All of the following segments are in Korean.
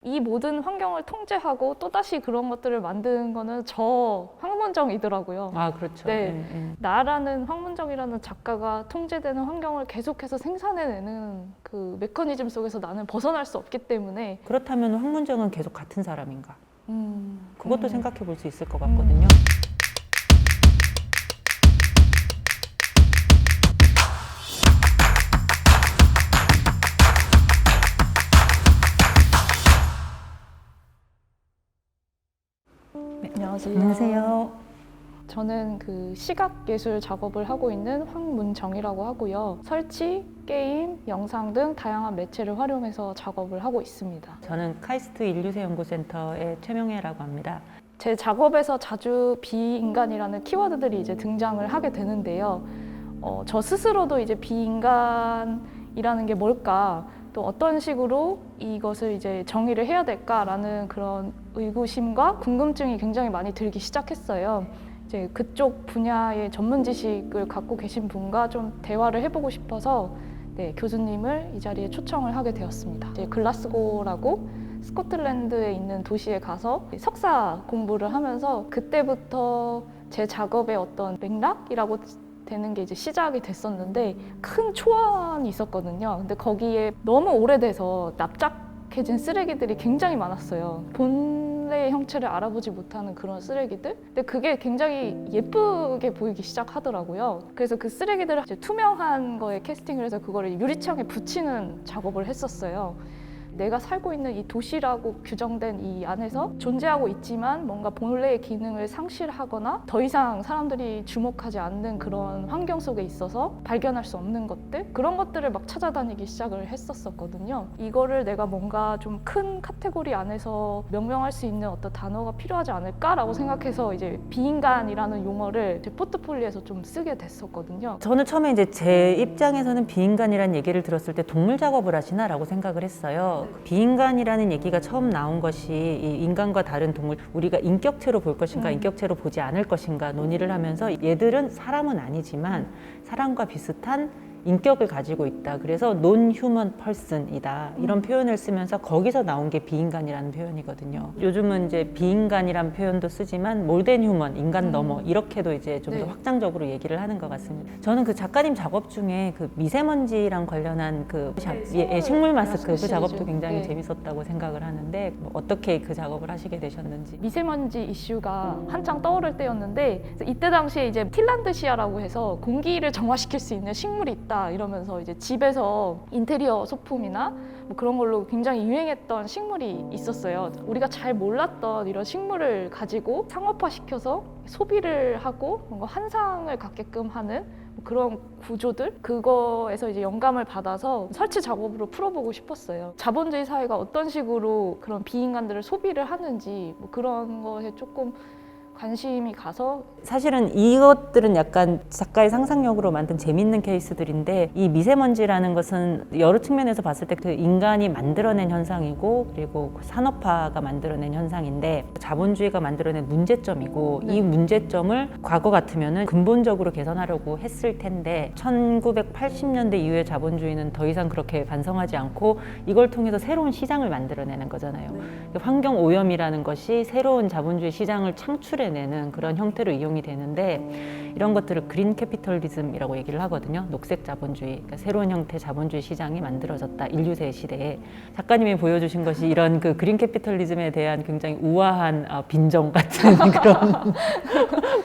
이 모든 환경을 통제하고 또다시 그런 것들을 만든 거는 저 황문정이더라고요. 아, 그렇죠. 네. 나라는 황문정이라는 작가가 통제되는 환경을 계속해서 생산해내는 그 메커니즘 속에서 나는 벗어날 수 없기 때문에. 그렇다면 황문정은 계속 같은 사람인가? 그것도 생각해 볼 수 있을 것 같거든요. 네, 안녕하세요. 안녕하세요. 저는 그 시각예술 작업을 하고 있는 황문정이라고 하고요. 설치, 게임, 영상 등 다양한 매체를 활용해서 작업을 하고 있습니다. 저는 카이스트 인류세 연구센터의 최명혜라고 합니다. 제 작업에서 자주 비인간이라는 키워드들이 이제 등장을 하게 되는데요. 저 스스로도 이제 비인간이라는 게 뭘까, 또 어떤 식으로 이것을 이제 정의를 해야 될까라는 그런 의구심과 궁금증이 굉장히 많이 들기 시작했어요. 이제 그쪽 분야의 전문 지식을 갖고 계신 분과 좀 대화를 해보고 싶어서 교수님을 이 자리에 초청을 하게 되었습니다. 이제 글라스고라고 스코틀랜드에 있는 도시에 가서 석사 공부를 하면서 그때부터 제 작업의 어떤 맥락이라고 되는 게 이제 시작이 됐었는데, 큰 초원이 있었거든요. 근데 거기에 너무 오래돼서 납작해진 쓰레기들이 굉장히 많았어요. 본래의 형체를 알아보지 못하는 그런 쓰레기들? 근데 그게 굉장히 예쁘게 보이기 시작하더라고요. 그래서 그 쓰레기들을 이제 투명한 거에 캐스팅을 해서 그거를 유리창에 붙이는 작업을 했었어요. 내가 살고 있는 이 도시라고 규정된 이 안에서 존재하고 있지만 뭔가 본래의 기능을 상실하거나 더 이상 사람들이 주목하지 않는 그런 환경 속에 있어서 발견할 수 없는 것들, 그런 것들을 막 찾아다니기 시작을 했었거든요. 이거를 내가 뭔가 좀 큰 카테고리 안에서 명명할 수 있는 어떤 단어가 필요하지 않을까라고 생각해서 이제 비인간이라는 용어를 제 포트폴리오에서 좀 쓰게 됐었거든요. 저는 처음에 이제 제 입장에서는 비인간이라는 얘기를 들었을 때 동물 작업을 하시나라고 생각을 했어요. 비인간이라는 얘기가 처음 나온 것이 이 인간과 다른 동물, 우리가 인격체로 볼 것인가 인격체로 보지 않을 것인가 논의를 하면서 얘들은 사람은 아니지만 사람과 비슷한 인격을 가지고 있다. 그래서 non-human person이다. 이런 표현을 쓰면서 거기서 나온 게 비인간이라는 표현이거든요. 요즘은 이제 비인간이란 표현도 쓰지만 more than human, 인간 넘어, 이렇게도 이제 좀 더 확장적으로 얘기를 하는 것 같습니다. 저는 그 작가님 작업 중에 그 미세먼지랑 관련한 그 식물 마스크 그 작업도 굉장히 재밌었다고 생각을 하는데, 뭐 어떻게 그 작업을 하시게 되셨는지. 미세먼지 이슈가 한창 떠오를 때였는데, 이때 당시에 이제 핀란드시아라고 해서 공기를 정화시킬 수 있는 식물이 있다 이러면서 이제 집에서 인테리어 소품이나 뭐 그런 걸로 굉장히 유행했던 식물이 있었어요. 우리가 잘 몰랐던 이런 식물을 가지고 상업화시켜서 소비를 하고 뭔가 환상을 갖게끔 하는 그런 구조들, 그거에서 이제 영감을 받아서 설치 작업으로 풀어보고 싶었어요. 자본주의 사회가 어떤 식으로 그런 비인간들을 소비를 하는지 뭐 그런 것에 조금 관심이 가서. 사실은 이것들은 약간 작가의 상상력으로 만든 재밌는 케이스들인데, 이 미세먼지라는 것은 여러 측면에서 봤을 때 그 인간이 만들어낸 현상이고, 그리고 산업화가 만들어낸 현상인데 자본주의가 만들어낸 문제점이고, 이 문제점을 과거 같으면은 근본적으로 개선하려고 했을 텐데 1980년대 이후의 자본주의는 더 이상 그렇게 반성하지 않고 이걸 통해서 새로운 시장을 만들어내는 거잖아요. 환경 오염이라는 것이 새로운 자본주의 시장을 창출해내는 그런 형태로 이용이 되는데, 이런 것들을 그린 캐피털리즘이라고 얘기를 하거든요. 녹색 자본주의, 그러니까 새로운 형태 자본주의 시장이 만들어졌다, 인류세 시대에. 작가님이 보여주신 것이 이런 그 그린 캐피털리즘에 대한 굉장히 우아한 빈정 같은 그런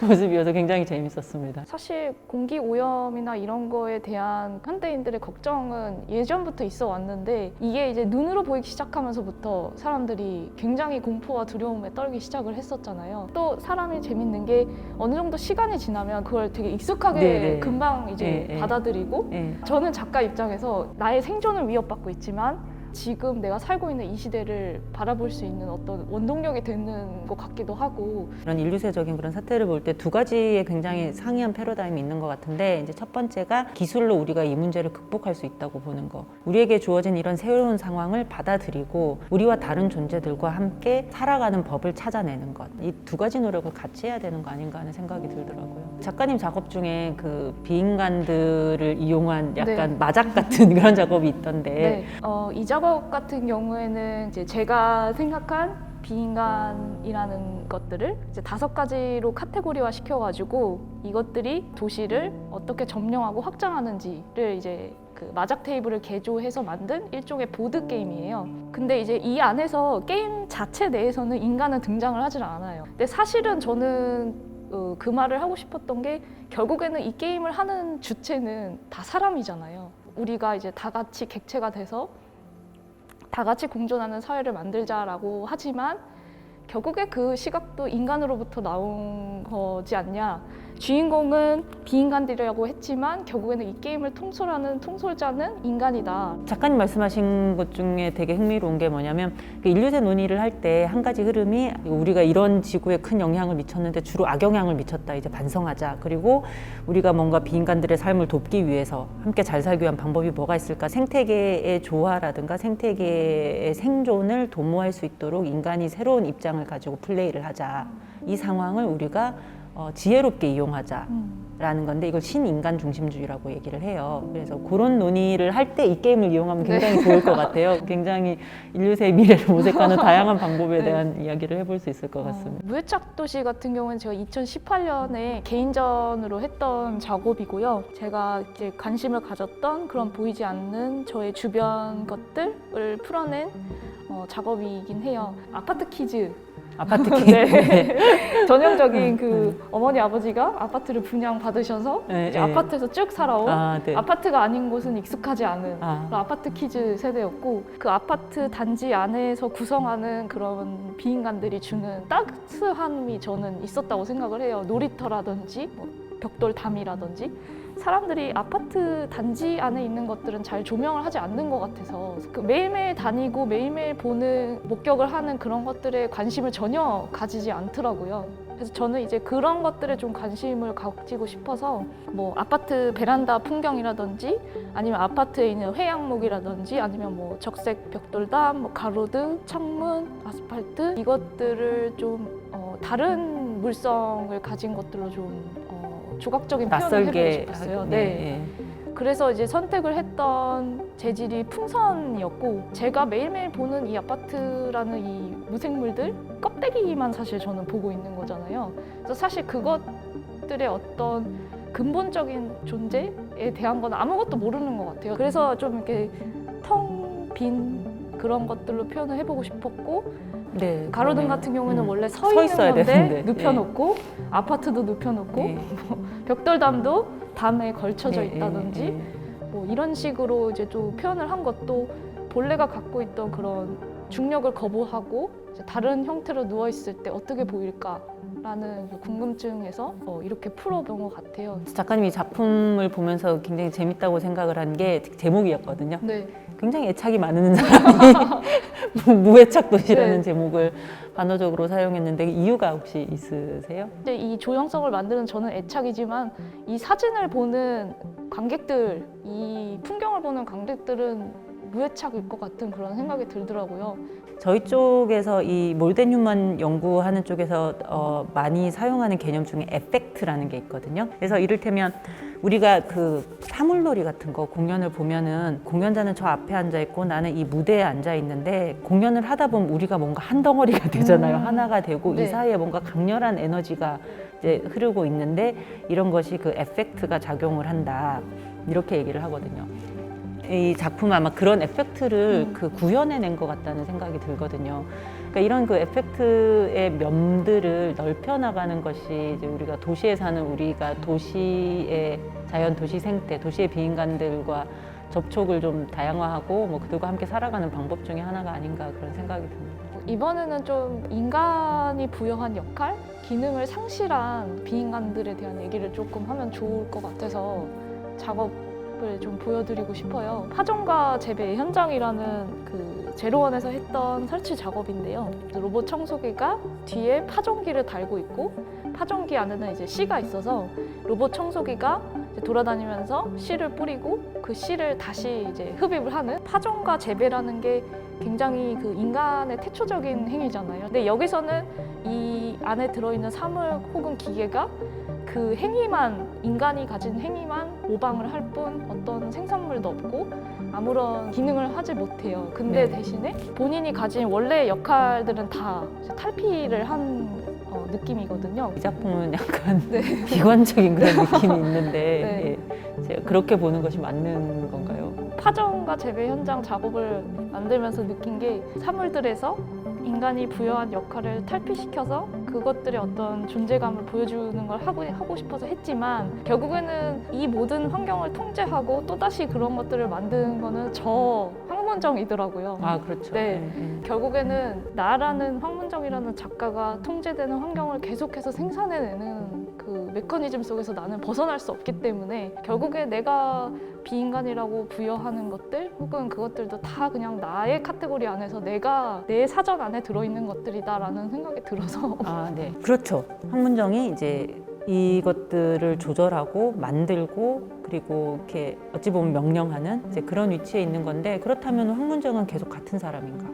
모습이어서 굉장히 재밌었습니다. 사실 공기 오염이나 이런 거에 대한 현대인들의 걱정은 예전부터 있어 왔는데, 이게 이제 눈으로 보이기 시작하면서부터 사람들이 굉장히 공포와 두려움에 떨기 시작을 했었잖아요. 또 사람이 재밌는 게 어느 정도 시간이 지나면 그걸 되게 익숙하게 금방 이제 받아들이고, 저는 작가 입장에서 나의 생존을 위협받고 있지만 지금 내가 살고 있는 이 시대를 바라볼 수 있는 어떤 원동력이 되는 것 같기도 하고. 그런 인류세적인 그런 사태를 볼 때 두 가지의 굉장히 상이한 패러다임이 있는 것 같은데, 이제 첫 번째가 기술로 우리가 이 문제를 극복할 수 있다고 보는 거. 우리에게 주어진 이런 새로운 상황을 받아들이고 우리와 다른 존재들과 함께 살아가는 법을 찾아내는 것. 이 두 가지 노력을 같이 해야 되는 거 아닌가 하는 생각이 들더라고요. 작가님 작업 중에 그 비인간들을 이용한 약간 네. 마작 같은 그런 작업이 있던데. 네. 이 작업 같은 경우에는 이제 제가 생각한 비인간이라는 것들을 이제 5가지로 카테고리화 시켜가지고 이것들이 도시를 어떻게 점령하고 확장하는지를 이제 그 마작 테이블을 개조해서 만든 일종의 보드 게임이에요. 근데 이제 이 안에서 게임 자체 내에서는 인간은 등장을 하질 않아요. 근데 사실은 저는 그 말을 하고 싶었던 게 결국에는 이 게임을 하는 주체는 다 사람이잖아요. 우리가 이제 다 같이 객체가 돼서 다 같이 공존하는 사회를 만들자라고 하지만 결국에 그 시각도 인간으로부터 나온 거지 않냐. 주인공은 비인간들이라고 했지만 결국에는 이 게임을 통솔하는 통솔자는 인간이다. 작가님 말씀하신 것 중에 되게 흥미로운 게 뭐냐면 그 인류세 논의를 할 때 한 가지 흐름이 우리가 이런 지구에 큰 영향을 미쳤는데 주로 악영향을 미쳤다. 이제 반성하자. 그리고 우리가 뭔가 비인간들의 삶을 돕기 위해서 함께 잘 살기 위한 방법이 뭐가 있을까? 생태계의 조화라든가 생태계의 생존을 도모할 수 있도록 인간이 새로운 입장을 가지고 플레이를 하자. 이 상황을 우리가 지혜롭게 이용하자라는 건데 이걸 신인간 중심주의라고 얘기를 해요. 그래서 그런 논의를 할 때 이 게임을 이용하면 굉장히 좋을 것 같아요. 굉장히 인류세의 미래를 모색하는 다양한 방법에 네. 대한 이야기를 해볼 수 있을 것 같습니다. 무해착 도시 같은 경우는 제가 2018년에 개인전으로 했던 작업이고요. 제가 이제 관심을 가졌던 그런 보이지 않는 저의 주변 것들을 풀어낸 작업이긴 해요. 아파트 퀴즈. 아파트 게임. 네. 전형적인 그 어머니 아버지가 아파트를 분양 받으셔서 네, 이제 네. 아파트에서 쭉 살아온 네. 아파트가 아닌 곳은 익숙하지 않은 아. 그런 아파트 퀴즈 세대였고 그 아파트 단지 안에서 구성하는 그런 비인간들이 주는 따스함이 저는 있었다고 생각을 해요. 놀이터라든지 뭐 벽돌담이라든지 사람들이 아파트 단지 안에 있는 것들은 잘 조명을 하지 않는 것 같아서 그 매일매일 다니고 매일매일 보는 목격을 하는 그런 것들에 관심을 전혀 가지지 않더라고요. 그래서 저는 이제 그런 것들에 좀 관심을 가지고 싶어서 뭐 아파트 베란다 풍경이라든지 아니면 아파트에 있는 회양목이라든지 아니면 뭐 적색 벽돌담, 뭐 가로등, 창문, 아스팔트 이것들을 좀 다른 물성을 가진 것들로 좀 조각적인 표현을 낯설게 해보고 싶었어요. 하고, 네. 그래서 이제 선택을 했던 재질이 풍선이었고 제가 매일매일 보는 이 아파트라는 이 무생물들 껍데기만 사실 저는 보고 있는 거잖아요. 그래서 사실 그것들의 어떤 근본적인 존재에 대한 건 아무것도 모르는 것 같아요. 그래서 좀 이렇게 텅 빈 그런 것들로 표현을 해보고 싶었고 네, 가로등 그러네요. 같은 경우에는 원래 서 서 있는 있어야 건데 되는데. 눕혀놓고 아파트도 눕혀놓고 네. 벽돌담도 담에 걸쳐져 네, 있다든지 네, 네. 뭐 이런 식으로 이제 좀 표현을 한 것도 본래가 갖고 있던 그런 중력을 거부하고 이제 다른 형태로 누워 있을 때 어떻게 보일까라는 그 궁금증에서 이렇게 풀어본 것 같아요. 작가님이 작품을 보면서 굉장히 재밌다고 생각을 한 게 제목이었거든요. 네. 굉장히 애착이 많은 사람이 무애착 도시라는 네. 제목을 반어적으로 사용했는데 이유가 혹시 있으세요? 근데 이 조형성을 만드는 저는 애착이지만 이 사진을 보는 관객들, 이 풍경을 보는 관객들은 무애착일 것 같은 그런 생각이 들더라고요. 저희 쪽에서 이 몰덴 휴먼 연구하는 쪽에서 많이 사용하는 개념 중에 에펙트라는 게 있거든요. 그래서 이를테면 우리가 그 사물놀이 같은 거 공연을 보면은 공연자는 저 앞에 앉아 있고 나는 이 무대에 앉아 있는데 공연을 하다 보면 우리가 뭔가 한 덩어리가 되잖아요. 하나가 되고 네. 이 사이에 뭔가 강렬한 에너지가 이제 흐르고 있는데 이런 것이 그 에펙트가 작용을 한다. 이렇게 얘기를 하거든요. 이 작품은 아마 그런 에펙트를 그 구현해낸 것 같다는 생각이 들거든요. 그러니까 이런 그 에펙트의 면들을 넓혀나가는 것이 이제 우리가 도시에 사는 우리가 도시의 자연, 도시 생태, 도시의 비인간들과 접촉을 좀 다양화하고 뭐 그들과 함께 살아가는 방법 중에 하나가 아닌가 그런 생각이 듭니다. 이번에는 좀 인간이 부여한 역할, 기능을 상실한 비인간들에 대한 얘기를 조금 하면 좋을 것 같아서 작업을 좀 보여드리고 싶어요. 파종과 재배 현장이라는 그 제로원에서 했던 설치 작업인데요. 로봇 청소기가 뒤에 파종기를 달고 있고 파종기 안에는 이제 씨가 있어서 로봇 청소기가 이제 돌아다니면서 씨를 뿌리고 그 씨를 다시 이제 흡입을 하는 파종과 재배라는 게 굉장히 그 인간의 태초적인 행위잖아요. 근데 여기서는 이 안에 들어있는 사물 혹은 기계가 그 그 행위만, 인간이 가진 행위만 모방을 할 뿐 어떤 생산물도 없고 아무런 기능을 하지 못해요. 근데 네. 대신에 본인이 가진 원래의 역할들은 다 이제 탈피를 한 느낌이거든요. 이 작품은 약간 네. 비관적인 그런 느낌이 있는데 네. 예, 제가 그렇게 보는 것이 맞는 건가요? 파전과 재배 현장 작업을 만들면서 느낀 게 사물들에서 인간이 부여한 역할을 탈피시켜서 그것들의 어떤 존재감을 보여주는 걸 하고 싶어서 했지만 결국에는 이 모든 환경을 통제하고 또다시 그런 것들을 만드는 거는 저 황문정이더라고요. 아 그렇죠. 네. 예. 결국에는 나라는 황문정이라는 작가가 통제되는 환경을 계속해서 생산해내는 그 메커니즘 속에서 나는 벗어날 수 없기 때문에 결국에 내가 비인간이라고 부여하는 것들 혹은 그것들도 다 그냥 나의 카테고리 안에서 내가 내 사전 안에 들어있는 것들이다라는 생각이 들어서 아, 네. 그렇죠. 황문정이 이제 이것들을 조절하고 만들고 그리고 이렇게 어찌 보면 명령하는 이제 그런 위치에 있는 건데 그렇다면 황문정은 계속 같은 사람인가?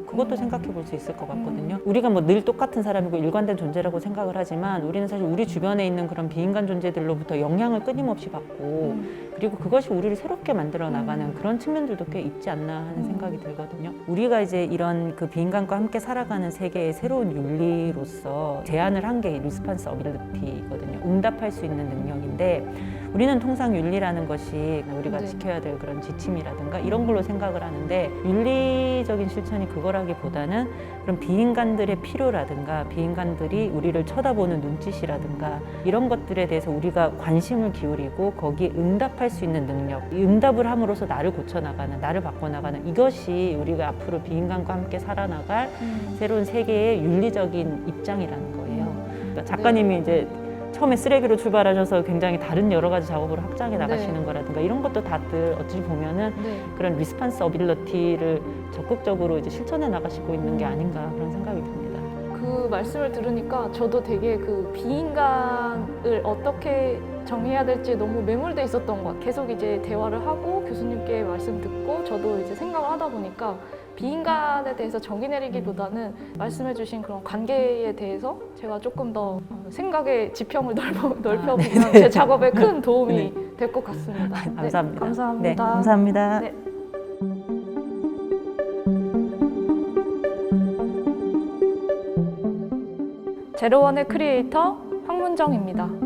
그것도 생각해 볼 수 있을 것 같거든요. 우리가 뭐 늘 똑같은 사람이고 일관된 존재라고 생각을 하지만 우리는 사실 우리 주변에 있는 그런 비인간 존재들로부터 영향을 끊임없이 받고 그리고 그것이 우리를 새롭게 만들어 나가는 그런 측면들도 꽤 있지 않나 하는 생각이 들거든요. 우리가 이제 이런 그 비인간과 함께 살아가는 세계의 새로운 윤리로서 제안을 한 게 리스판스 어빌리티거든요. 응답할 수 있는 능력인데 우리는 통상 윤리라는 것이 우리가 네. 지켜야 될 그런 지침이라든가 이런 걸로 생각을 하는데 윤리적인 실천이 그거라기보다는 그런 비인간들의 필요라든가 비인간들이 우리를 쳐다보는 눈짓이라든가 이런 것들에 대해서 우리가 관심을 기울이고 거기에 응답할 수 있는 능력, 이 응답을 함으로써 나를 고쳐나가는, 나를 바꿔나가는 이것이 우리가 앞으로 비인간과 함께 살아나갈 새로운 세계의 윤리적인 입장이라는 거예요. 그러니까 작가님이 이제 처음에 쓰레기로 출발하셔서 굉장히 다른 여러 가지 작업으로 확장해 나가시는 네. 거라든가 이런 것도 다들 어찌 보면은 네. 그런 리스판스 어빌리티를 적극적으로 이제 실천해 나가시고 있는 게 아닌가 그런 생각이 듭니다. 그 말씀을 들으니까 저도 되게 그 비인간을 어떻게 정의해야 될지 너무 매몰돼 있었던 것 같아요. 계속 이제 대화를 하고 교수님께 말씀 듣고 저도 이제 생각을 하다 보니까 비인간에 대해서 정의 내리기보다는 말씀해주신 그런 관계에 대해서 제가 조금 더 생각의 지평을 넓혀보면 네. 제 작업에 큰 도움이 네. 될 것 같습니다. 네, 감사합니다. 감사합니다. 네, 감사합니다. 네. 제로원의 크리에이터 황문정입니다.